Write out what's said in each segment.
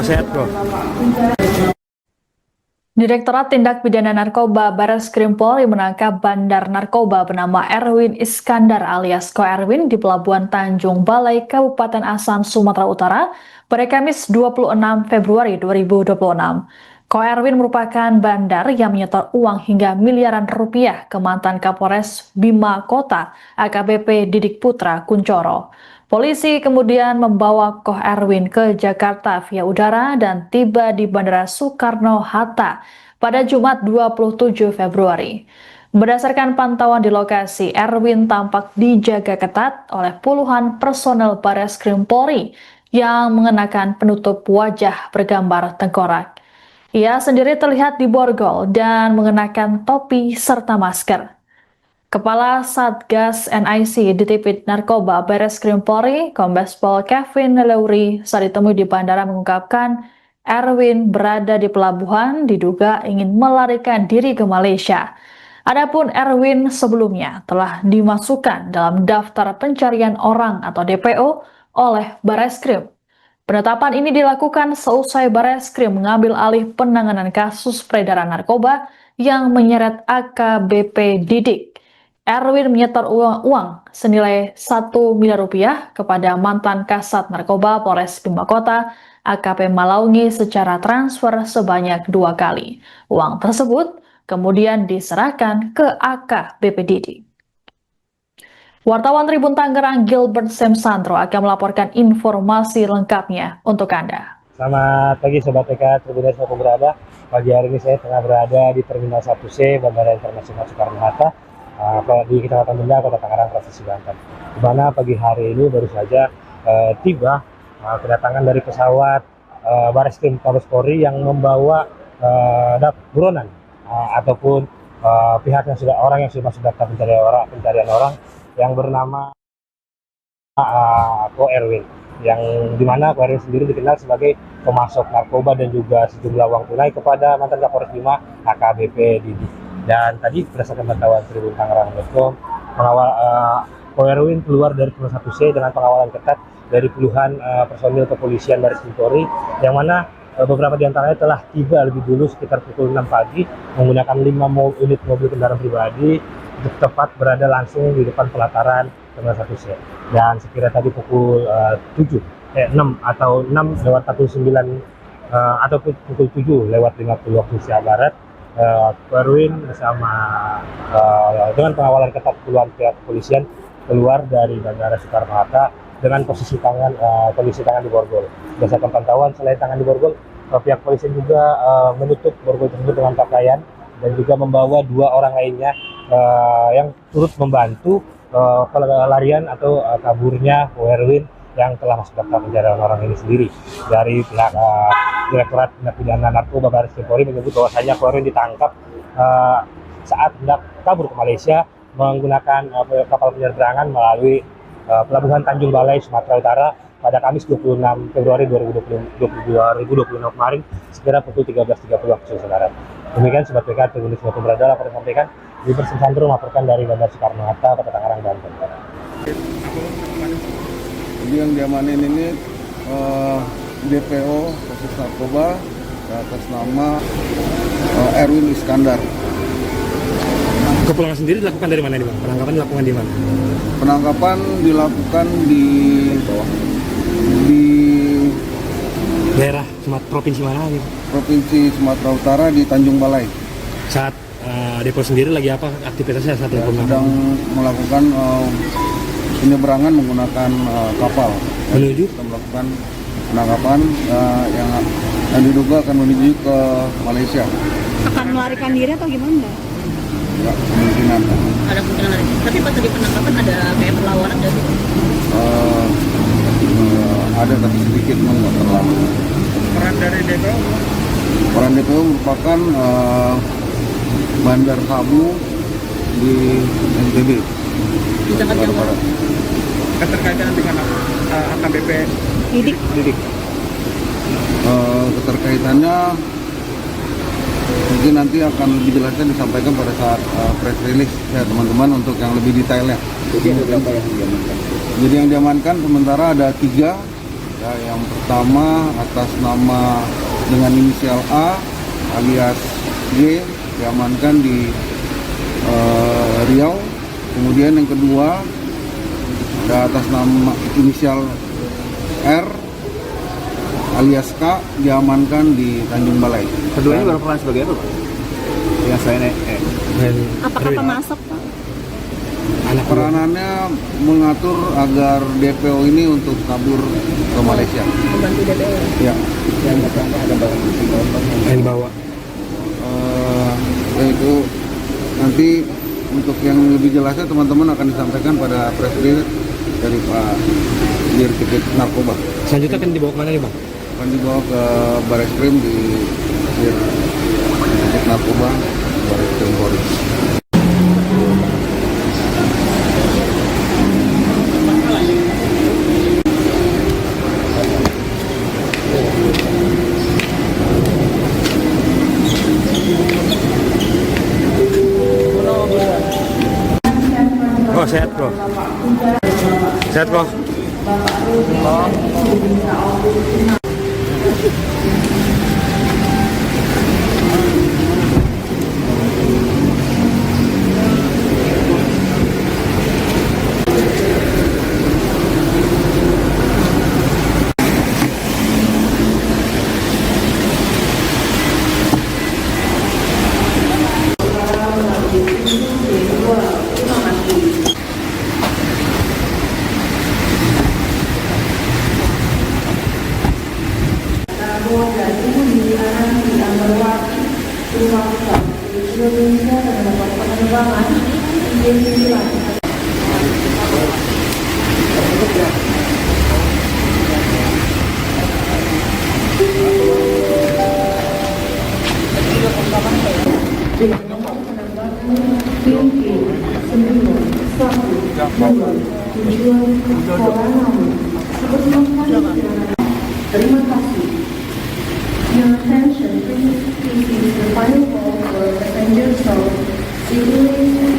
Sehat, Bro. Direktorat Tindak Pidana Narkoba Barreskrim Polri menangkap bandar narkoba bernama Erwin Iskandar alias Ko Erwin di Pelabuhan Tanjung Balai, Kabupaten Asahan, Sumatera Utara pada Kamis 26 Februari 2026. Ko Erwin merupakan bandar yang menyetor uang hingga miliaran rupiah ke mantan Kapolres Bima Kota AKBP Didik Putra Kuncoro. Polisi kemudian membawa Ko Erwin ke Jakarta via udara dan tiba di Bandara Soekarno-Hatta pada Jumat 27 Februari. Berdasarkan pantauan di lokasi, Erwin tampak dijaga ketat oleh puluhan personel Barreskrim Polri yang mengenakan penutup wajah bergambar tengkorak. Ia sendiri terlihat di borgol dan mengenakan topi serta masker. Kepala Satgas NIC Ditipid Narkoba Barreskrim Polri, Kombes Pol Kevin Leuri, saat ditemui di bandara mengungkapkan Erwin berada di pelabuhan diduga ingin melarikan diri ke Malaysia. Adapun Erwin sebelumnya telah dimasukkan dalam daftar pencarian orang atau DPO oleh Barreskrim. Penetapan ini dilakukan seusai Barreskrim mengambil alih penanganan kasus peredaran narkoba yang menyeret AKBP Didik. Erwin menyetor uang senilai 1 miliar rupiah kepada mantan Kasat Narkoba Polres Bima Kota AKP Malaungi secara transfer sebanyak 2 kali. Uang tersebut kemudian diserahkan ke AKBP Didik. Wartawan Tribun Tangerang Gilbert Semsandro akan melaporkan informasi lengkapnya untuk Anda. Selamat pagi Sobat TK Tribuners maupun berada. Pagi hari ini saya tengah berada di Terminal 1C Bandara Internasional Soekarno-Hatta di Kecamatan Benda, Kota Tangerang, Provinsi Banten. Di mana pagi hari ini baru saja tiba kedatangan dari pesawat Barreskrim Mabes Polri yang membawa buronan ataupun pihak yang orang yang sudah masuk daftar pencarian orang yang bernama Ko Erwin, yang dimana Ko Erwin sendiri dikenal sebagai pemasok narkoba dan juga sejumlah uang tunai kepada mantan Kapolres Bima AKBP Didik. Dan tadi berdasarkan pantauan Tribun Tangerang.com, Ko Erwin keluar dari Terminal 1C dengan pengawalan ketat dari puluhan personil kepolisian Barreskrim Polri, yang mana beberapa di antaranya telah tiba lebih dulu sekitar pukul 6 pagi menggunakan 5 unit mobil kendaraan pribadi, tepat berada langsung di depan pelataran Terminal 1C. Dan sekira tadi pukul 6 atau 6 lewat 49 ataupun pukul 7 lewat 50 waktu Indonesia Barat, Erwin bersama dengan pengawalan ketat puluhan pihak kepolisian keluar dari Bandara Soekarno-Hatta dengan kondisi tangan di borgol. Berdasarkan pantauan, selain tangan di borgol, pihak polisi juga menutup borgol tersebut dengan pakaian dan juga membawa 2 orang lainnya yang turut membantu pelarian atau kaburnya Ko Erwin yang telah masuk daftar pencarian orang ini sendiri. Dari pihak Direktorat Tindak Pidana Narkoba Barreskrim Polri menyebut bahwasanya Ko Erwin ditangkap saat hendak kabur ke Malaysia menggunakan kapal penyeberangan melalui Pelabuhan Tanjung Balai, Sumatera Utara pada Kamis 26 Februari 2026 kemarin sekira pukul 13.30 waktu Indonesia Barat. Demikian Sobat PK Tribuners maupun berada laporan sampaikan di Persensandro melaporkan dari Bandara Soekarno-Hatta, Kota Tangerang, Banten. Jadi yang diamanin ini DPO kasus narkoba atas nama Erwin Iskandar. Kepulangan sendiri dilakukan dari mana nih, Bang? Penangkapan dilakukan di mana? Penangkapan dilakukan di Daerah provinsi mana nih? Provinsi Sumatera Utara di Tanjung Balai. Saat depo sendiri lagi apa aktivitasnya saat depo? Sedang melakukan penyeberangan menggunakan kapal. Menuju? Kita melakukan penangkapan yang diduga akan menuju ke Malaysia. Akan melarikan diri atau gimana? Ya, kemungkinan. Ada kemungkinan lari. Tapi pas tadi penangkapan ada kayak perlawanan dari ada tapi sedikit nggak terlalu. Peran dari DPO? Peran DPO merupakan bandar sabu di NTB. di Jakarta Barat. Keterkaitan dengan AKBP Didik. Keterkaitannya mungkin nanti akan lebih jelasnya disampaikan pada saat press release ya teman-teman untuk yang lebih detailnya. Jadi ada berapa yang diamankan? Jadi yang diamankan sementara ada 3 Ya, yang pertama atas nama dengan inisial A alias G diamankan di Riau. Kemudian yang kedua ada atas nama inisial R alias K diamankan di Tanjung Balai. Keduanya berperan sebagai apa, Pak? Yang saya Apakah pemasok, Pak? Anak Peranannya mengatur agar DPO ini untuk kabur ke Malaysia. Membantu DPO. Ya, yang tersangka ada barang bukti yang bawa. itu nanti untuk yang lebih jelasnya teman-teman akan disampaikan pada press release dari Pak Dirtipid Narkoba. Selanjutnya akan dibawa kemana nih Bang? Akan dibawa ke Barreskrim di Dirtipid Narkoba Barreskrim Polri. Bro, sehat bro. Sehat bro. Terima kasih. Your attention, please. This is the final call for passengers of Sydney.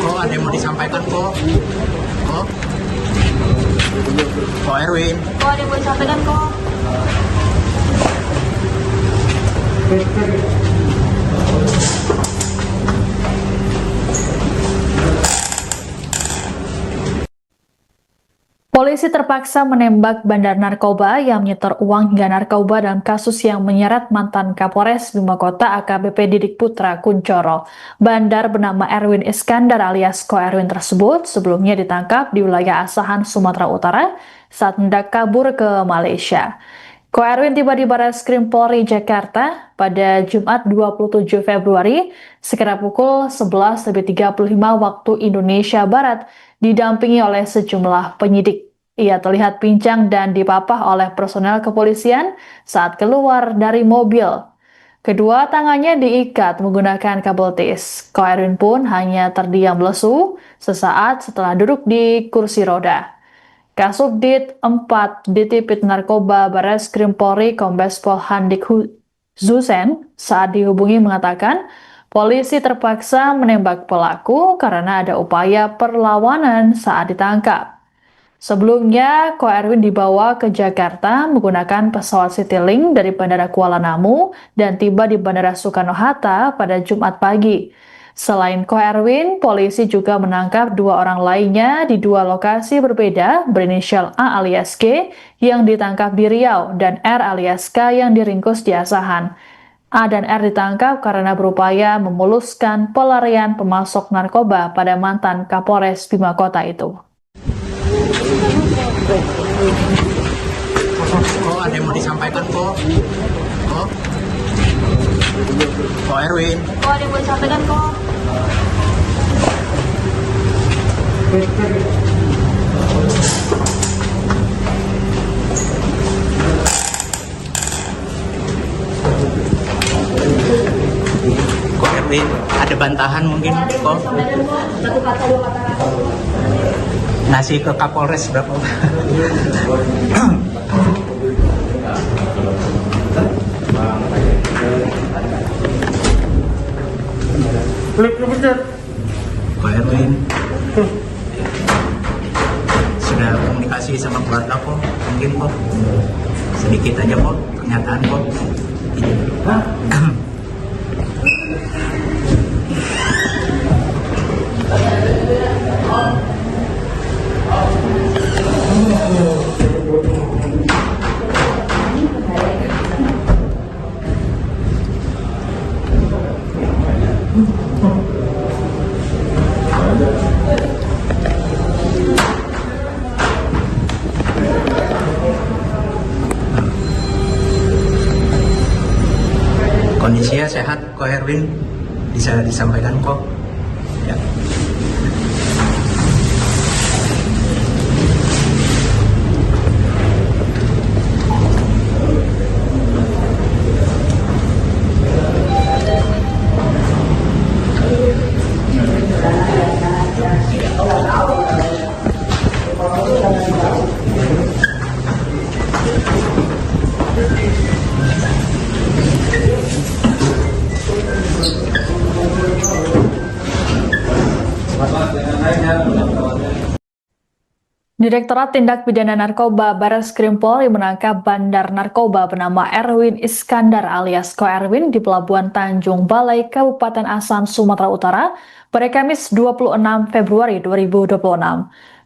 Kok ada yang mau disampaikan kok? Kok Erwin? Kok ada yang mau disampaikan kok? Polisi terpaksa menembak bandar narkoba yang menyetor uang hingga narkoba dalam kasus yang menyeret mantan Kapolres Bima Kota AKBP Didik Putra Kuncoro. Bandar bernama Erwin Iskandar alias Ko Erwin tersebut sebelumnya ditangkap di wilayah Asahan, Sumatera Utara saat hendak kabur ke Malaysia. Ko Erwin tiba di Barreskrim Polri Jakarta pada Jumat 27 Februari sekitar pukul 11.35 waktu Indonesia Barat didampingi oleh sejumlah penyidik. Ia terlihat pincang dan dipapah oleh personel kepolisian saat keluar dari mobil. Kedua tangannya diikat menggunakan kabel tis. Ko Erwin pun hanya terdiam lesu sesaat setelah duduk di kursi roda. Kasubdit 4 Ditipid Narkoba Barreskrim Polri Kombes Pol Handik Zusen saat dihubungi mengatakan polisi terpaksa menembak pelaku karena ada upaya perlawanan saat ditangkap. Sebelumnya, Ko Erwin dibawa ke Jakarta menggunakan pesawat Citylink dari Bandara Kuala Namu dan tiba di Bandara Soekarno-Hatta pada Jumat pagi. Selain Ko Erwin, polisi juga menangkap 2 orang lainnya di 2 lokasi berbeda berinisial A alias G yang ditangkap di Riau dan R alias K yang diringkus di Asahan. A dan R ditangkap karena berupaya memuluskan pelarian pemasok narkoba pada mantan Kapolres Bima Kota itu. Kok ada yang mau disampaikan kok? Kok Erwin? Kok ada yang mau disampaikan kok? Kok Erwin? Ada bantahan mungkin kok? Satu kata, 2 kata. Ngasih ke Kapolres berapa? Kok Erwin? Sudah komunikasi sama keluarga kok? Mungkin kok? Sedikit aja kok, pernyataan kok. Kondisinya sehat kok Erwin? Bisa disampaikan kok? Ya. Direktorat Tindak Pidana Narkoba Barreskrim Polri menangkap bandar narkoba bernama Erwin Iskandar alias Ko Erwin di Pelabuhan Tanjung Balai, Kabupaten Asahan, Sumatera Utara pada Kamis 26 Februari 2026.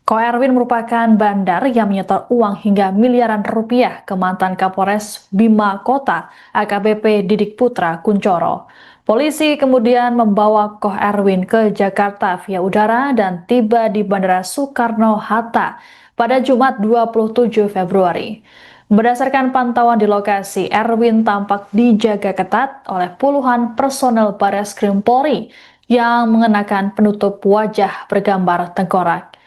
Ko Erwin merupakan bandar yang menyetor uang hingga miliaran rupiah ke mantan Kapolres Bima Kota AKBP Didik Putra Kuncoro. Polisi kemudian membawa Ko Erwin ke Jakarta via udara dan tiba di Bandara Soekarno-Hatta pada Jumat 27 Februari. Berdasarkan pantauan di lokasi, Erwin tampak dijaga ketat oleh puluhan personel Barreskrim Polri yang mengenakan penutup wajah bergambar tengkorak.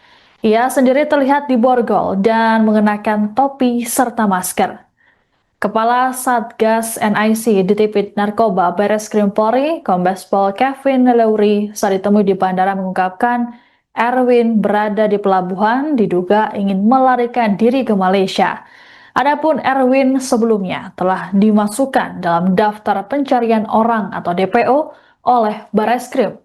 Ia sendiri terlihat di borgol dan mengenakan topi serta masker. Kepala Satgas NIC Ditipid Narkoba Barreskrim Polri, Kombes Pol Kevin Leuri, saat ditemui di bandara mengungkapkan Erwin berada di pelabuhan diduga ingin melarikan diri ke Malaysia. Adapun Erwin sebelumnya telah dimasukkan dalam daftar pencarian orang atau DPO oleh Barreskrim.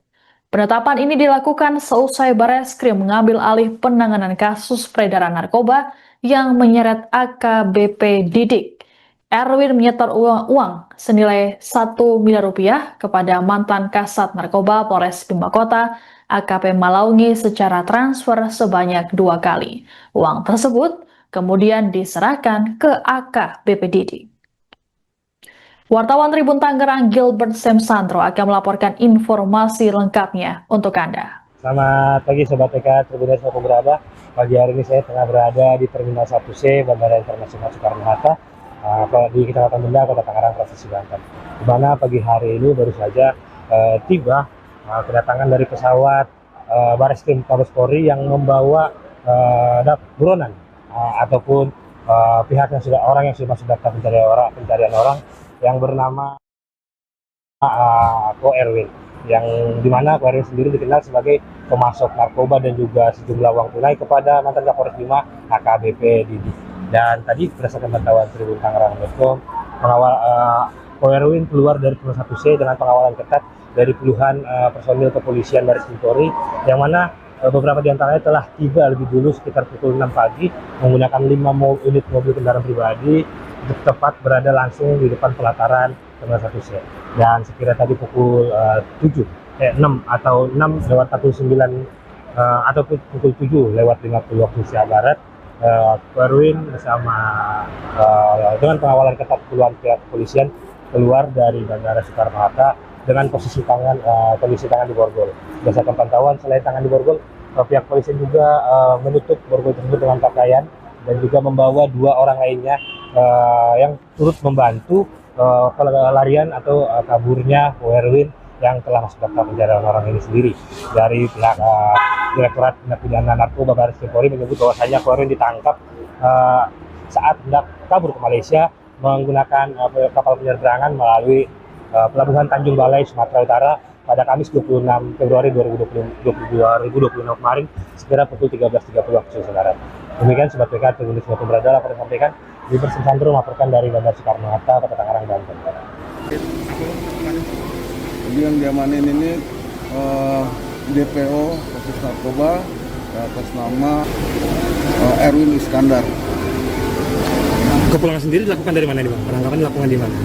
Penetapan ini dilakukan seusai Barreskrim mengambil alih penanganan kasus peredaran narkoba yang menyeret AKBP Didik. Erwin menyetor uang senilai 1 miliar rupiah kepada mantan Kasat Narkoba Polres Bima Kota AKP Malaungi secara transfer sebanyak 2 kali. Uang tersebut kemudian diserahkan ke AKBP Didik. Wartawan Tribun Tangerang Gilbert Semsandro akan melaporkan informasi lengkapnya untuk Anda. Selamat pagi Sobat TK Tribuners maupun berada. Pagi hari ini saya tengah berada di Terminal 1C Bandara Internasional Soekarno-Hatta di Kecamatan Benda, Kota Tangerang, Provinsi Banten. Di mana pagi hari ini baru saja tiba kedatangan dari pesawat Barreskrim Mabes Polri yang membawa buronan ataupun pihak yang orang yang sudah masuk daftar pencarian orang yang bernama Ko Erwin, yang dimana Ko Erwin sendiri dikenal sebagai pemasok narkoba dan juga sejumlah uang tunai kepada mantan Kapolres Bima AKBP Didik. Dan tadi berdasarkan pantauan Tribun Tangerang.com, Ko Erwin keluar dari Terminal 1C dengan pengawalan ketat dari puluhan personil kepolisian Barreskrim Polri, yang mana beberapa di antaranya telah tiba lebih dulu sekitar pukul 6 pagi menggunakan 5 unit mobil kendaraan pribadi untuk tepat berada langsung di depan pelataran Terminal 1C. Dan sekira tadi pukul 7 6 atau 6:49 atau pukul 7 lewat 50 waktu Indonesia Barat, Erwin bersama dengan pengawalan ketat puluhan pihak kepolisian keluar dari Bandara Soekarno-Hatta dengan kondisi tangan di borgol. Berdasarkan pantauan, selain tangan di borgol, pihak polisi juga menutup borgol tersebut dengan pakaian dan juga membawa 2 orang lainnya yang turut membantu pelarian atau kaburnya Erwin yang telah masuk daftar pencarian orang ini sendiri. Dari pihak Direktorat Tindak Pidana Narkoba Baris Krim Polri menyebut bahwasanya Erwin ditangkap saat hendak kabur ke Malaysia menggunakan kapal penyeberangan melalui Pelabuhan Tanjung Balai, Sumatera Utara pada Kamis 26 Februari 2026 kemarin sekira pukul 13.30 waktu Indonesia Barat. Demikian Sobat PK, Tribun News maupun berada laporan disampaikan di Persentandro melaporkan dari Bandara Soekarno-Hatta, Kota Tangerang, Banten. Jadi yang diamanin ini DPO kasus narkoba atas nama Erwin Iskandar. Kepulangan sendiri dilakukan dari mana nih Bang? Penangkapan dilakukan di mana?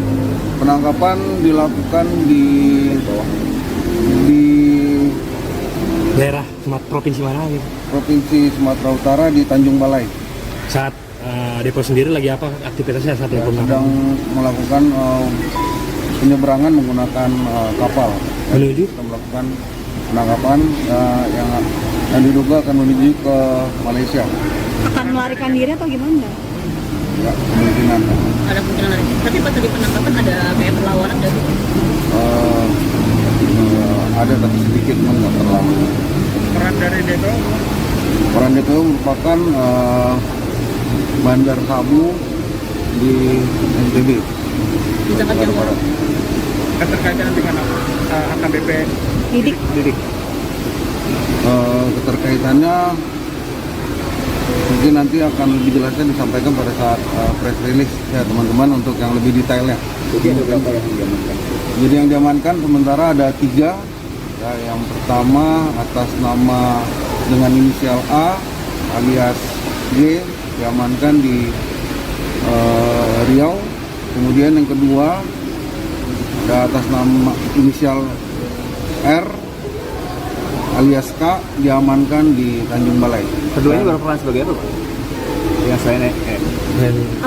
Penangkapan dilakukan di Daerah provinsi mana gitu? Provinsi Sumatera Utara di Tanjung Balai. Saat depo sendiri lagi apa aktivitasnya saat depo? Sedang melakukan penyeberangan menggunakan kapal. Menuju? Kita melakukan penangkapan yang diduga akan menuju ke Malaysia. Akan melarikan diri atau gimana? Ya, kemungkinan. Ada kemungkinan lari. Tapi pas tadi penangkapan ada kayak perlawanan dari Ada tapi sedikit, nggak terlalu. Peran dari DPO? Peran DPO merupakan bandar sabu di NTB. di Jakarta Barat. Keterkaitan dengan AKBP Didik. Keterkaitannya mungkin nanti akan lebih jelasnya disampaikan pada saat press release ya teman-teman untuk yang lebih detailnya. Jadi yang diamankan sementara ada 3. Ya, yang pertama atas nama dengan inisial A alias G diamankan di Riau. Kemudian yang kedua ada atas nama inisial R alias K diamankan di Tanjung Balai. Keduanya berperan sebagai apa, Pak? Yang saya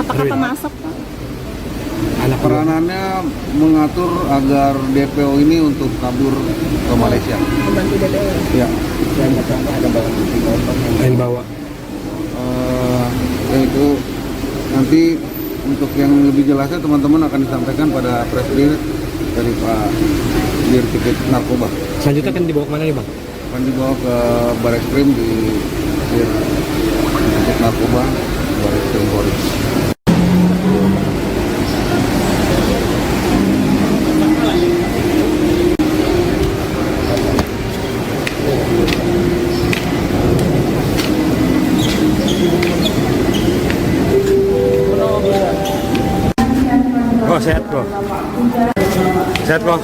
Apakah pemasok, Pak? Anak Peranannya mengatur agar DPO ini untuk kabur ke Malaysia. Membantu DPO. Ya, yang bawa. Itu nanti untuk yang lebih jelasnya teman-teman akan disampaikan pada press release dari Pak Dirtipid Narkoba. Selanjutnya akan dibawa kemana nih Bang? Akan dibawa ke Baris Krim di Dirtipid Narkoba Baris Krim Polri. Oh, sehat kok. Sehat kok.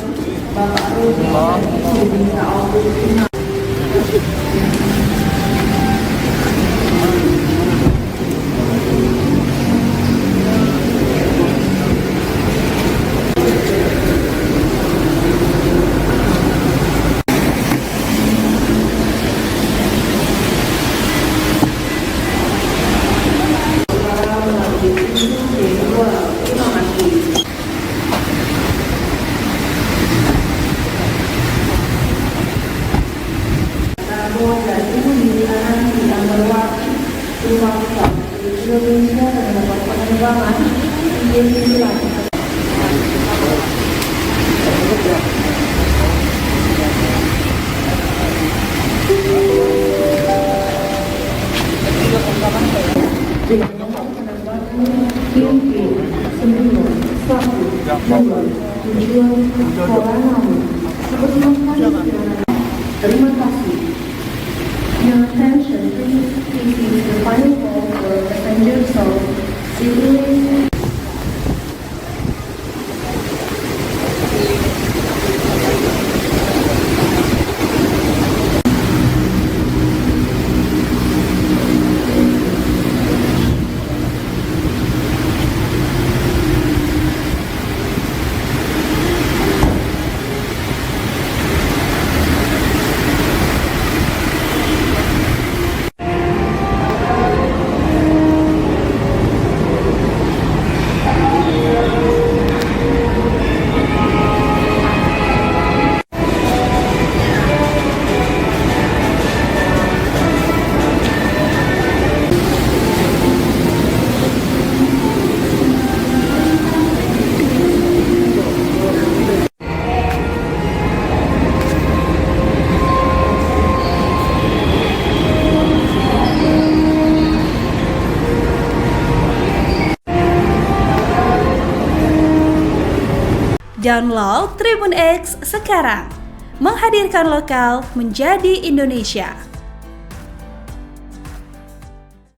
Terima kasih. Your attention, please. This is the final call for passengers of Sydney. Download Tribun X sekarang. Menghadirkan lokal menjadi Indonesia.